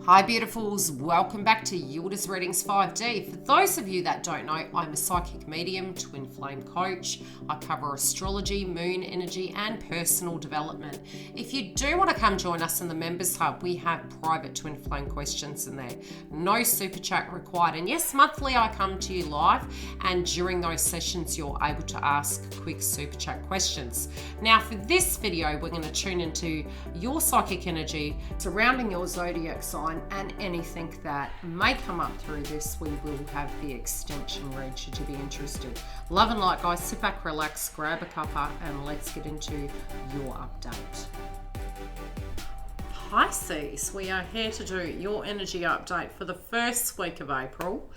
Hi beautifuls, welcome back to YILDIZ Readings 5D. For those of you that don't know, I'm a psychic medium, twin flame coach. I cover astrology, moon energy and personal development. If you do want to come join us in the members hub, we have private twin flame questions in there. No super chat required. And yes, monthly I come to you live, and during those sessions you're able to ask quick super chat questions. Now for this video, we're going to tune into your psychic energy surrounding your zodiac sign and anything that may come up through this. We will have the extension read should you be interested. Love and light, guys. Sit back, relax, grab a cuppa, and let's get into your update. Pisces, we are here to do your energy update for the first week of April,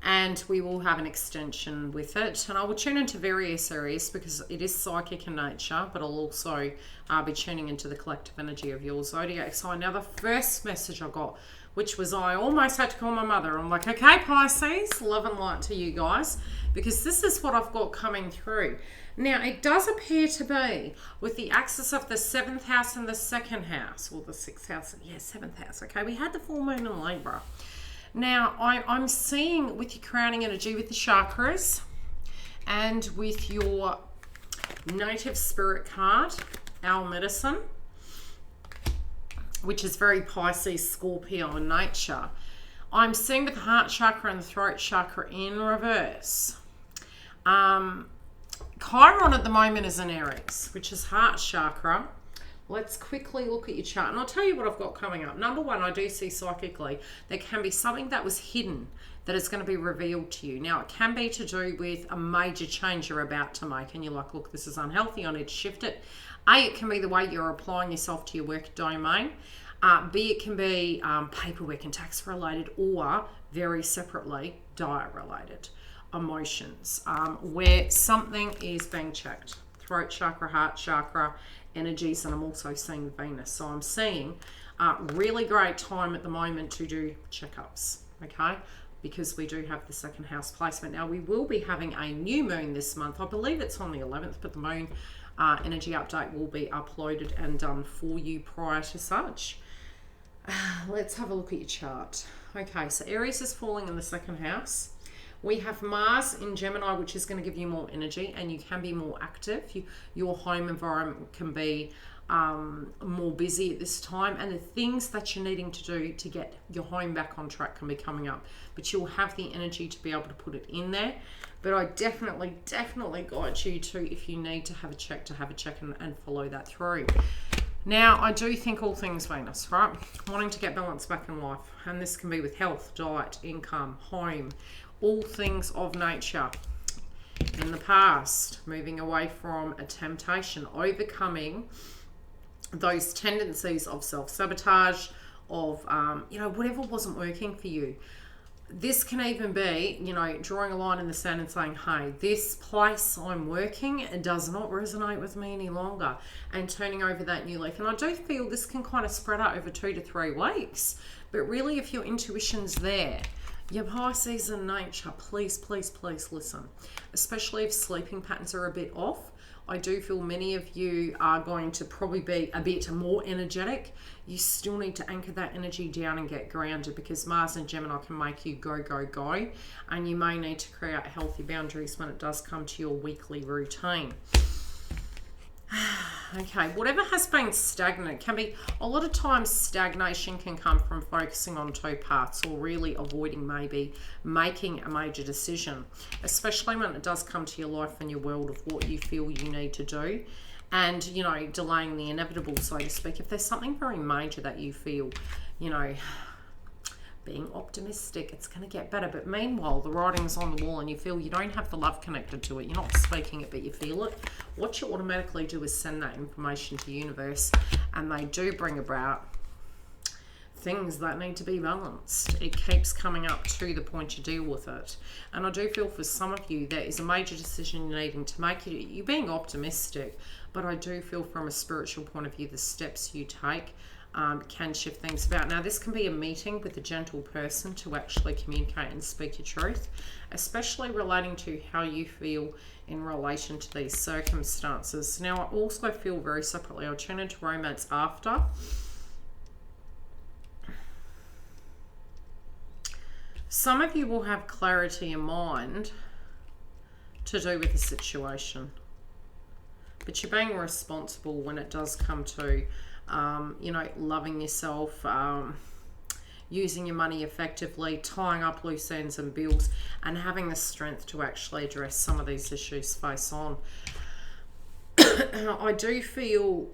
and we will have an extension with it. And I will tune into various areas because it is psychic in nature, but I'll also be tuning into the collective energy of your zodiac sign. Now, the first message I got, which was I almost had to call my mother. I'm like, okay, Pisces, love and light to you guys, because this is what I've got coming through. Now, it does appear to be with the axis of the 7th house and the 2nd house, or the 6th house, yeah, 7th house. Okay, we had the full moon in Libra. Now, I'm seeing with your crowning energy, with the chakras, and with your native spirit card, our medicine, which is very Pisces, Scorpio in nature. I'm seeing with the heart chakra and the throat chakra in reverse. Chiron at the moment is in Aries, which is heart chakra. Let's quickly look at your chart, and I'll tell you what I've got coming up. Number one, I do see psychically there can be something that was hidden that is going to be revealed to you. Now, it can be to do with a major change you're about to make, and you're like, look, this is unhealthy, I need to shift it. A, it can be the way you're applying yourself to your work domain. B, it can be paperwork and tax related, or very separately, diet related, emotions, where something is being checked. Throat chakra, heart chakra, energies, and I'm also seeing Venus. So I'm seeing really great time at the moment to do checkups, okay? Because we do have the 2nd house placement. Now, we will be having a new moon this month. I believe it's on the 11th, but the moon energy update will be uploaded and done for you prior to such. Let's have a look at your chart. Okay, so Aries is falling in the 2nd house. We have Mars in Gemini, which is going to give you more energy, and you can be more active. Your home environment can be more busy at this time, and the things that you're needing to do to get your home back on track can be coming up. But you'll have the energy to be able to put it in there. But I definitely guide you to, if you need to have a check, and follow that through. Now, I do think all things Venus, right? Wanting to get balance back in life. And this can be with health, diet, income, home, all things of nature. In the past, moving away from a temptation, overcoming those tendencies of self-sabotage, of, whatever wasn't working for you. This can even be, drawing a line in the sand and saying, hey, this place I'm working, it does not resonate with me any longer, and turning over that new leaf. And I do feel this can kind of spread out over 2 to 3 weeks. But really, if your intuition's there, your Pisces in nature, please listen. Especially if sleeping patterns are a bit off. I do feel many of you are going to probably be a bit more energetic. You still need to anchor that energy down and get grounded, because Mars and Gemini can make you go. And you may need to create healthy boundaries when it does come to your weekly routine. Okay, whatever has been stagnant can be, a lot of times stagnation can come from focusing on 2 parts, or really avoiding maybe making a major decision, especially when it does come to your life and your world of what you feel you need to do, and, delaying the inevitable, so to speak. If there's something very major that you feel, being optimistic, it's going to get better. But meanwhile, the writing's on the wall and you feel you don't have the love connected to it. You're not speaking it, but you feel it. What you automatically do is send that information to the universe, and they do bring about things that need to be balanced. It keeps coming up to the point you deal with it. And I do feel for some of you, there is a major decision you're needing to make. You're being optimistic, but I do feel from a spiritual point of view, the steps you take can shift things about. Now, this can be a meeting with a gentle person to actually communicate and speak your truth, especially relating to how you feel in relation to these circumstances. Now, I also feel very separately, I'll turn into romance after. Some of you will have clarity in mind to do with the situation, but you're being responsible when it does come to, you know, loving yourself, using your money effectively, tying up loose ends and bills, and having the strength to actually address some of these issues face on. I do feel,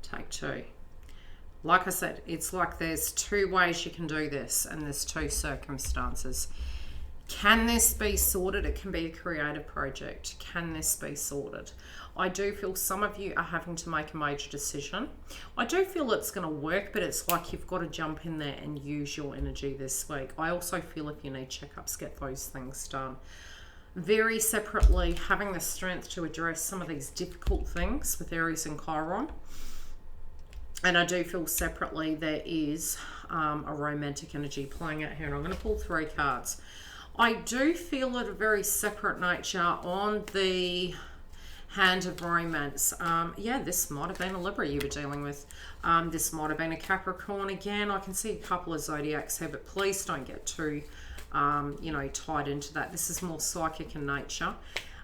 take two. Like I said, it's like there's two ways you can do this, and there's two circumstances. Can this be sorted? It can be a creative project. Can this be sorted? I do feel some of you are having to make a major decision. I do feel it's going to work, but it's like you've got to jump in there and use your energy this week. I also feel if you need checkups, get those things done. Very separately, having the strength to address some of these difficult things with Aries and Chiron. And I do feel separately there is a romantic energy playing out here. And I'm going to pull 3 cards. I do feel at a very separate nature on the Hand of Romance. Yeah, this might have been a Libra you were dealing with. This might have been a Capricorn again. I can see a couple of zodiacs here, but please don't get too, you know, tied into that. This is more psychic in nature.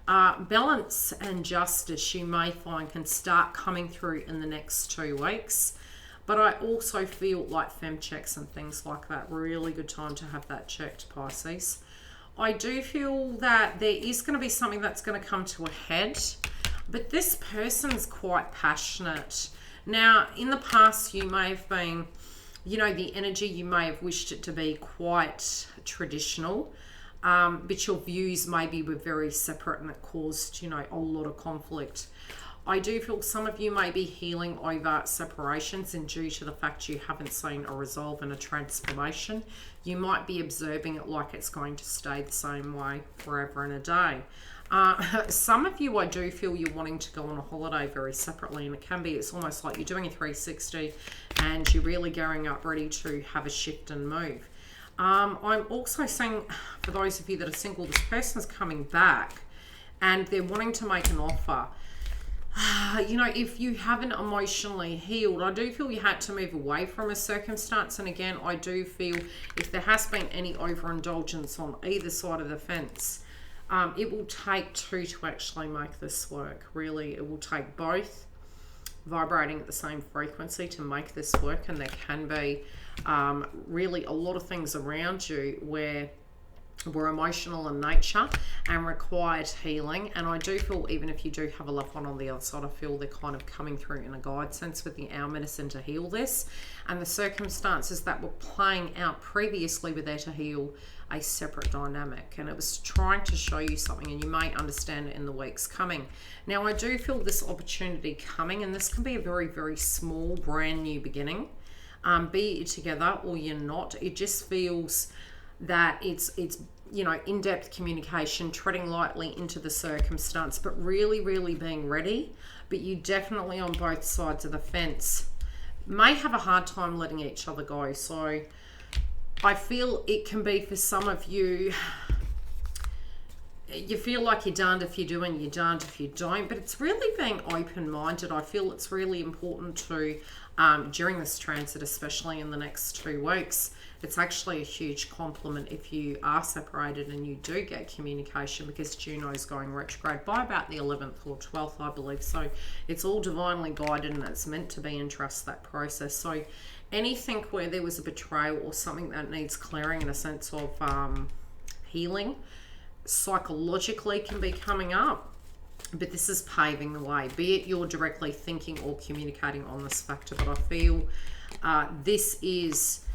Balance and justice you may find can start coming through in the next 2 weeks. But I also feel like fem checks and things like that, really good time to have that checked, Pisces. I do feel that there is going to be something that's going to come to a head, but this person's quite passionate. Now, in the past, you may have been, you know, the energy, you may have wished it to be quite traditional, but your views maybe were very separate and it caused, you know, a lot of conflict. I do feel some of you may be healing over separations, and due to the fact you haven't seen a resolve and a transformation, you might be observing it like it's going to stay the same way forever and a day. Some of you, I do feel you're wanting to go on a holiday very separately, and it can be, it's almost like you're doing a 360 and you're really going up ready to have a shift and move. I'm also saying, for those of you that are single, this person's coming back and they're wanting to make an offer. You know, if you haven't emotionally healed, I do feel you had to move away from a circumstance. And again, I do feel if there has been any overindulgence on either side of the fence, it will take 2 to actually make this work. Really, it will take both vibrating at the same frequency to make this work. And there can be really a lot of things around you where we're emotional in nature and required healing. And I do feel even if you do have a loved one on the other side, I feel they're kind of coming through in a guide sense with the Our Medicine to heal this. And the circumstances that were playing out previously were there to heal a separate dynamic. And it was trying to show you something, and you may understand it in the weeks coming. Now, I do feel this opportunity coming, and this can be a very, very small, brand new beginning. Be it together or you're not. It just feels that it's you know, in-depth communication, treading lightly into the circumstance, but really, really being ready. But you definitely on both sides of the fence may have a hard time letting each other go. So I feel it can be for some of you, you feel like you're darned if you do and you're darned if you don't, but it's really being open-minded. I feel it's really important to, during this transit, especially in the next 2 weeks, it's actually a huge compliment if you are separated and you do get communication, because Juno's going retrograde by about the 11th or 12th, I believe. So it's all divinely guided and it's meant to be in trust, that process. So anything where there was a betrayal or something that needs clearing in a sense of healing, psychologically can be coming up. But this is paving the way, be it you're directly thinking or communicating on this factor. But I feel this is,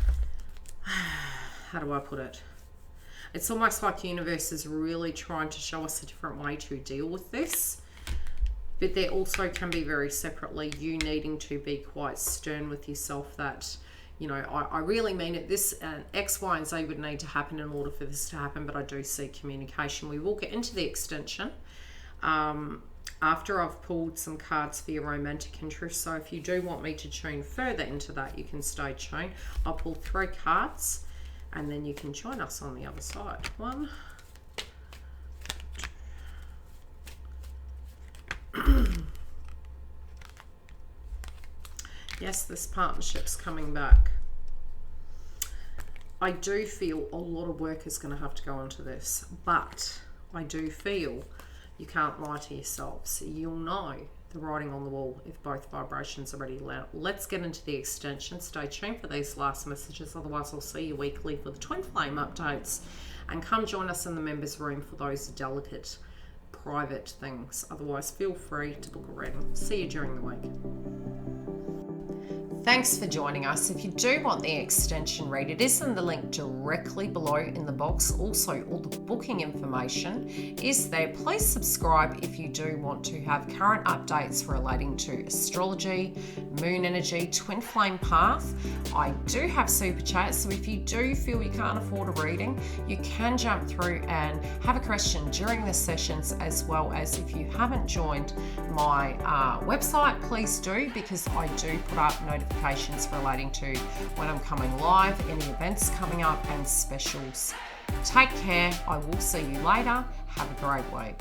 how do I put it? It's almost like the universe is really trying to show us a different way to deal with this. But there also can be very separately you needing to be quite stern with yourself that, you know, I really mean it. This X, Y, and Z would need to happen in order for this to happen. But I do see communication. We will get into the extension after I've pulled some cards for your romantic interest. So if you do want me to tune further into that, you can stay tuned. I'll pull 3 cards and then you can join us on the other side. 1, 2. Yes, this partnership's coming back. I do feel a lot of work is going to have to go into this, but I do feel you can't lie to yourselves. You'll know the writing on the wall if both vibrations are ready. Let's get into the extension. Stay tuned for these last messages. Otherwise, I'll see you weekly for the twin flame updates. And come join us in the members room for those delicate, private things. Otherwise, feel free to book a reading. See you during the week. Thanks for joining us. If you do want the extension read, it is in the link directly below in the box. Also, all the booking information is there. Please subscribe if you do want to have current updates relating to astrology, moon energy, twin flame path. I do have super chats, so if you do feel you can't afford a reading, you can jump through and have a question during the sessions, as well as if you haven't joined my website, please do, because I do put up notifications relating to when I'm coming live, any events coming up, and specials. Take care. I will see you later. Have a great week.